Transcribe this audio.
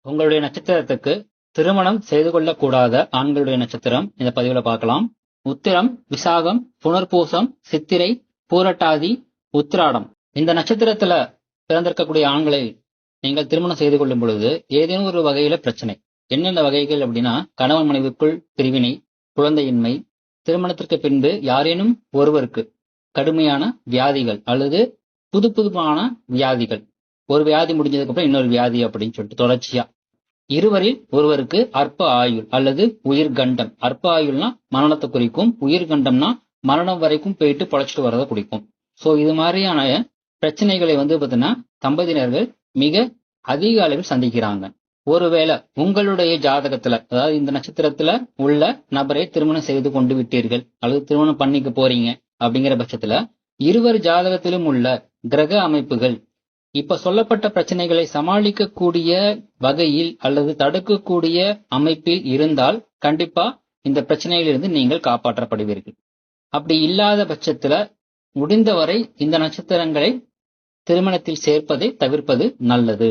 உங்களுடைய நட்சத்திரத்துக்கு திருமணம் செய்து கொள்ளக்கூடாத ஆண்களுடைய நட்சத்திரம் இந்த பதிவுல பார்க்கலாம். உத்திரம், விசாகம், புனர்பூசம், சித்திரை, பூரட்டாதி, உத்திராடம். இந்த நட்சத்திரத்துல பிறந்திருக்கக்கூடிய ஆண்களை நீங்கள் திருமணம் செய்து கொள்ளும் பொழுது ஏதேனும் ஒரு வகையில பிரச்சனை. என்னென்ன வகைகள் அப்படின்னா, கணவன் மனைவிக்குள் பிரிவினை, குழந்தையின்மை, திருமணத்திற்கு பின்பு யாரேனும் ஒருவருக்கு கடுமையான வியாதிகள் அல்லது புதுமான வியாதிகள், ஒரு வியாதி முடிஞ்சதுக்கு அப்புறம் இன்னொரு வியாதி அப்படின்னு சொல்லிட்டு தொடர்ச்சியா, இருவரில் ஒருவருக்கு அற்ப ஆயுள் அல்லது உயிர்கண்டம். அற்ப ஆயுள்னா மரணத்தை குறிக்கும், உயிர்கண்டம்னா மரணம் வரைக்கும் போயிட்டு பொழைச்சிட்டு வரதை குறிக்கும். சோ இது மாதிரியான பிரச்சனைகளை பாத்தீங்கன்னா தம்பதியினர்கள் மிக அதிக அளவில் சந்திக்கிறாங்க. ஒருவேளை உங்களுடைய ஜாதகத்துல, அதாவது இந்த நட்சத்திரத்துல உள்ள நபரை திருமணம் செய்து கொண்டு விட்டீர்கள் அல்லது திருமணம் பண்ணிக்க போறீங்க அப்படிங்கிற பட்சத்துல இருவர் ஜாதகத்திலும் உள்ள கிரக அமைப்புகள் இப்ப சொல்லப்பட்ட பிரச்சனைகளை சமாளிக்கக்கூடிய வகையில் அல்லது தடுக்கக்கூடிய அமைப்பில் இருந்தால் கண்டிப்பா இந்த பிரச்சனையிலிருந்து நீங்கள் காப்பாற்றப்படுவீர்கள். அப்படி இல்லாத பட்சத்துல முடிந்தவரை இந்த நட்சத்திரங்களை திருமணத்தில் சேர்ப்பதை தவிர்ப்பது நல்லது.